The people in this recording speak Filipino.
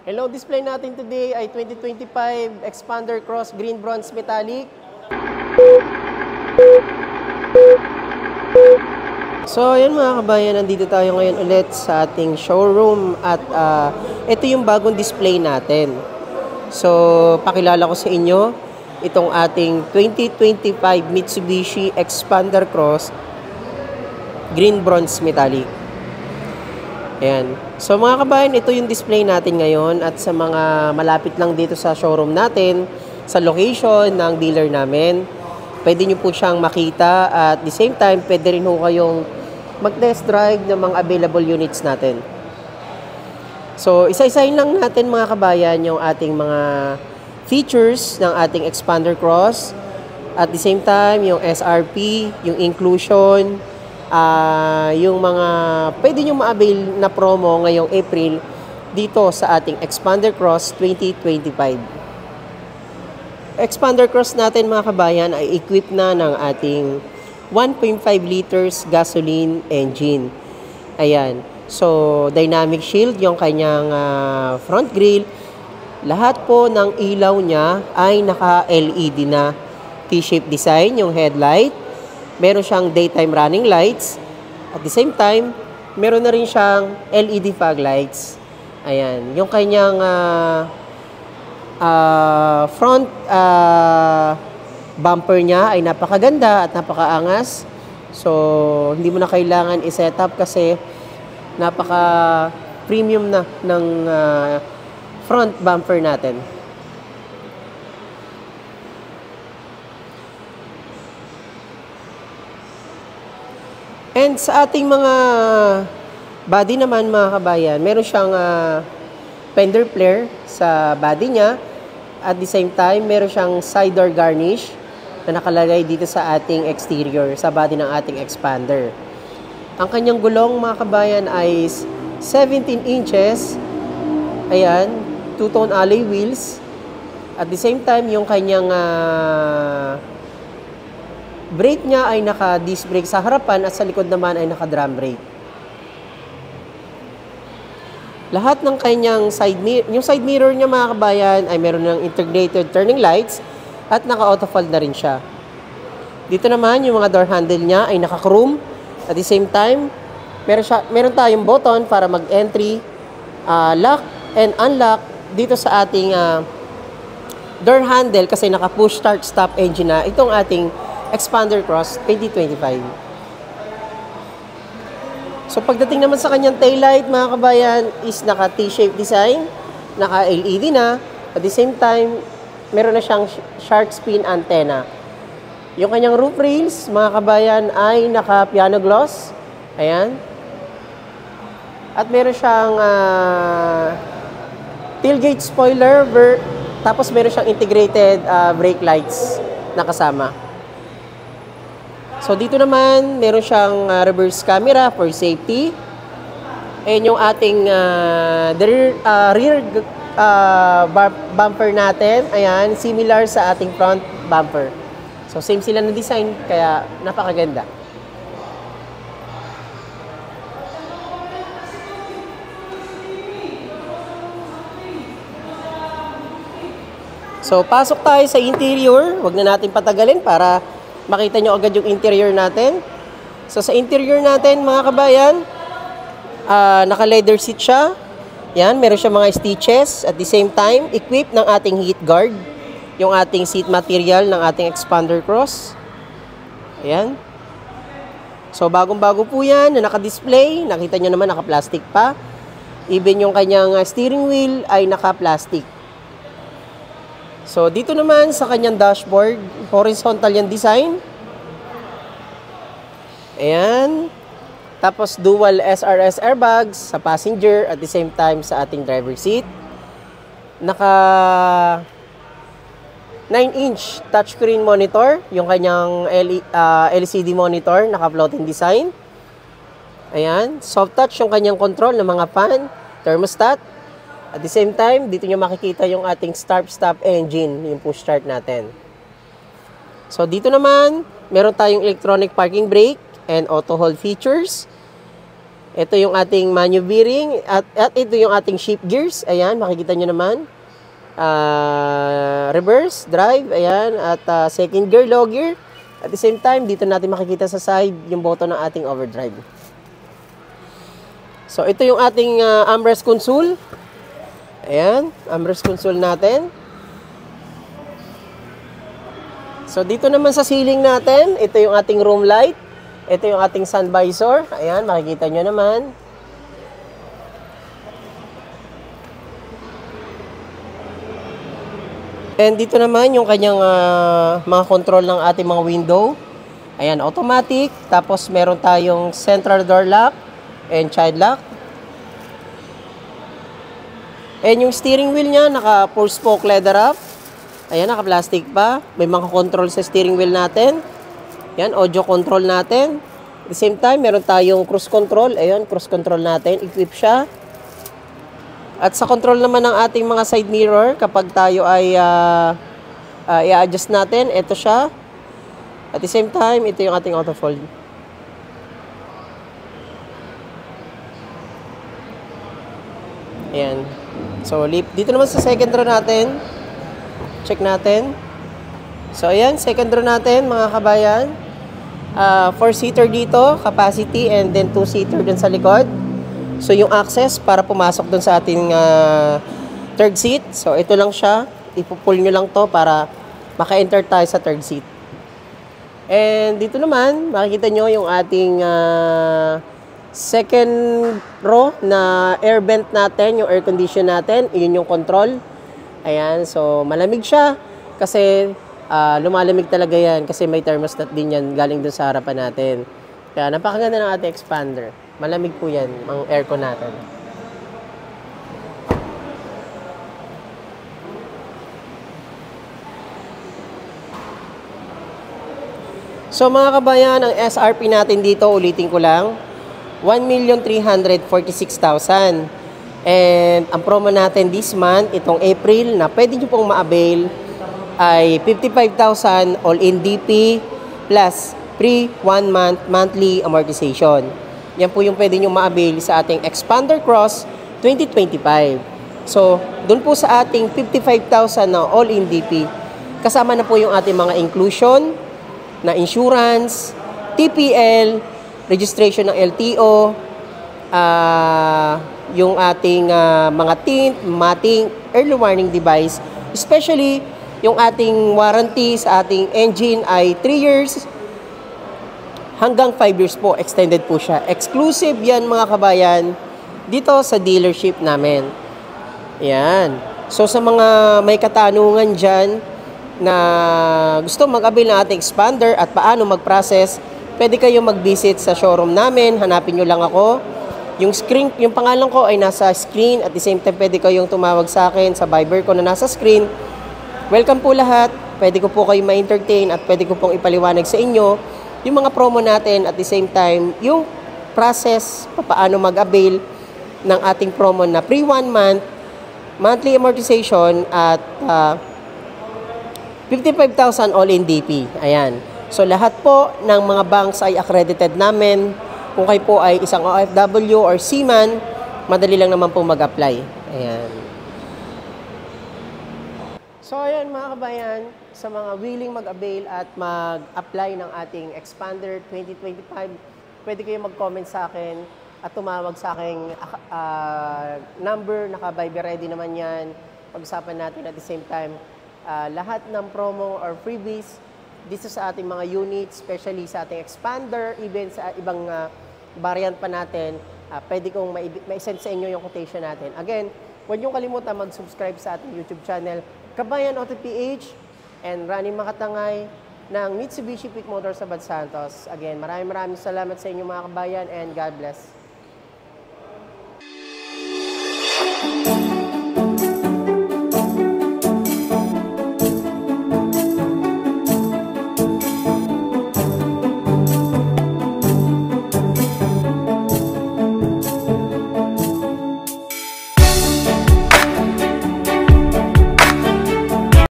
Hello, display natin today ay 2025 Expander Cross Green Bronze Metallic. So, yun mga kabayan, nandito tayo ngayon ulit sa ating showroom at ito yung bagong display natin. So, pakilala ko sa inyo itong ating 2025 Mitsubishi Expander Cross Green Bronze Metallic. Ayan. So mga kabayan, ito yung display natin ngayon at sa mga malapit lang dito sa showroom natin, sa location ng dealer namin, pwede nyo po siyang makita at the same time, pwede rin po kayong mag-test drive ng mga available units natin. So isa-isahin lang natin mga kabayan yung ating mga features ng ating Expander Cross at the same time, yung SRP, yung inclusion, yung mga pwede nyo ma-avail na promo ngayong April dito sa ating Expander Cross 2025. Expander Cross natin mga kabayan ay equipped na ng ating 1.5 liters gasoline engine. Ayan. So, dynamic shield yung kanyang front grille. Lahat po ng ilaw niya ay naka-LED na T-shape design yung headlight. Meron siyang daytime running lights. At the same time, meron na rin siyang LED fog lights. Ayan. Yung kanyang front bumper niya ay napakaganda at napakaangas. So, hindi mo na kailangan i-set up kasi napaka-premium na ng front bumper natin. And sa ating mga body naman mga kabayan, meron siyang fender flare sa body niya. At the same time, meron siyang side door garnish na nakalagay dito sa ating exterior, sa body ng ating Expander. Ang kanyang gulong mga kabayan ay 17 inches. Ayan, two-tone alloy wheels. At the same time, yung kanyang brake niya ay naka-disc brake sa harapan at sa likod naman ay naka-drum brake. Lahat ng kanyang yung side mirror niya mga kabayan ay meron ng integrated turning lights at naka-auto fold na rin siya. Dito naman yung mga door handle niya ay naka-chrome. At the same time, meron tayong button para mag-entry, lock and unlock dito sa ating door handle kasi naka-push start stop engine na itong ating Expander Cross 2025. So pagdating naman sa kanyang taillight mga kabayan is naka T-shape design, naka LED na, at the same time meron na siyang shark fin antenna. Yung kanyang roof rails mga kabayan ay naka piano gloss. Ayan. At meron siyang tailgate spoiler, tapos meron siyang integrated brake lights na kasama. So, dito naman, meron siyang reverse camera for safety. Ayan yung ating rear bumper natin. Ayan, similar sa ating front bumper. So, same sila na design, kaya napakaganda. So, pasok tayo sa interior. Huwag na natin patagalin para makita nyo agad yung interior natin. So, sa interior natin, mga kabayan, naka-leather seat siya. Yan, meron siya mga stitches. At the same time, equipped ng ating heat guard. Yung ating seat material ng ating Expander Cross. Ayan. So, bagong-bago po yan na naka-display. Nakita nyo naman, naka-plastic pa. Even yung kanyang steering wheel ay naka-plastic. So, dito naman sa kanyang dashboard, horizontal yung design. Ayan. Tapos, dual SRS airbags sa passenger at the same time sa ating driver seat. Naka 9-inch touchscreen monitor, yung kanyang LCD monitor, naka-floating design. Ayan. Soft touch yung kanyang control ng mga fan, thermostat. At the same time, dito nyo makikita yung ating start-stop engine, yung push start natin. So, dito naman, meron tayong electronic parking brake and auto hold features. Ito yung ating maneuvering at ito yung ating shift gears. Ayan, makikita nyo naman. Reverse, drive, ayan, at second gear, low gear. At the same time, dito natin makikita sa side yung button ng ating overdrive. So, ito yung ating armrest console. Ayan, armrest console natin. So, dito naman sa ceiling natin, ito yung ating room light. Ito yung ating sun visor. Ayan, makikita nyo naman. And dito naman yung kanyang mga control ng ating mga window. Ayan, automatic. Tapos meron tayong central door lock and child lock. And yung steering wheel niya, naka 4-spoke leather wrap. Ayan, naka plastic pa. May mga control sa steering wheel natin. Ayan, audio control natin. At the same time, meron tayong cruise control. Ayan, cruise control natin. Equip siya. At sa control naman ng ating mga side mirror, kapag tayo ay i-adjust natin, ito siya. At the same time, ito yung ating auto fold. Ayan. So, dito naman sa second row natin, check natin. So, ayan, second row natin, mga kabayan. 4-seater dito, capacity, and then 2-seater dun sa likod. So, yung access para pumasok dun sa ating third seat. So, ito lang siya. Ipupull nyo lang to para maka-enter tayo sa third seat. And dito naman, makikita nyo yung ating second row na air vent natin, yung air condition natin. Yun yung control. Ayan, so malamig siya kasi lumalamig talaga yan kasi may thermostat din yan galing dun sa harapan natin. Kaya napakaganda ng ating expander. Malamig po yan, ang aircon natin. So mga kabayan, ang SRP natin dito, ulitin ko lang, 1,346,000. And ang promo natin this month, itong April, na pwede nyo pong ma-avail, ay 55,000 all-in DP plus free 1 month monthly amortization. Yan po yung pwede nyo ma-avail sa ating Expander Cross 2025. So, dun po sa ating 55,000 na all-in DP, kasama na po yung ating mga inclusion na insurance, TPL, registration ng LTO, yung ating mga tint, mating, early warning device, especially yung ating warranty sa ating engine ay 3 years hanggang 5 years po, extended po siya. Exclusive yan mga kabayan dito sa dealership namin. Yan. So sa mga may katanungan dyan na gusto mag-avail ng ating expander at paano mag-process, pwede kayo mag-visit sa showroom namin. Hanapin nyo lang ako. Yung pangalan ko ay nasa screen. At the same time, pwede kayong tumawag sa akin sa Viber ko na nasa screen. Welcome po lahat. Pwede ko po kayo ma-entertain at pwede ko pong ipaliwanag sa inyo yung mga promo natin. At the same time, yung process, paano mag-avail ng ating promo na free 1 month, monthly amortization at 55,000 all-in DP. Ayan. So, lahat po ng mga banks ay accredited namin. Kung kayo po ay isang OFW or seaman, madali lang naman po mag-apply. Ayan. So, ayan mga kabayan, sa mga willing mag-avail at mag-apply ng ating Expander 2025, pwede kayo mag-comment sa akin at tumawag sa aking number. Naka-Viber ready naman yan. Pag-usapan natin at the same time, lahat ng promo or freebies dito sa ating mga units, especially sa ating Expander, even sa ibang variant pa natin, pwede kong ma-send sa inyo yung quotation natin. Again, huwag niyong kalimutan mag-subscribe sa ating YouTube channel, Kabayan Auto PH, and Rani Makatangay ng Mitsubishi Quick Motors sa Bad Santos. Again, maraming salamat sa inyo mga kabayan, and God bless.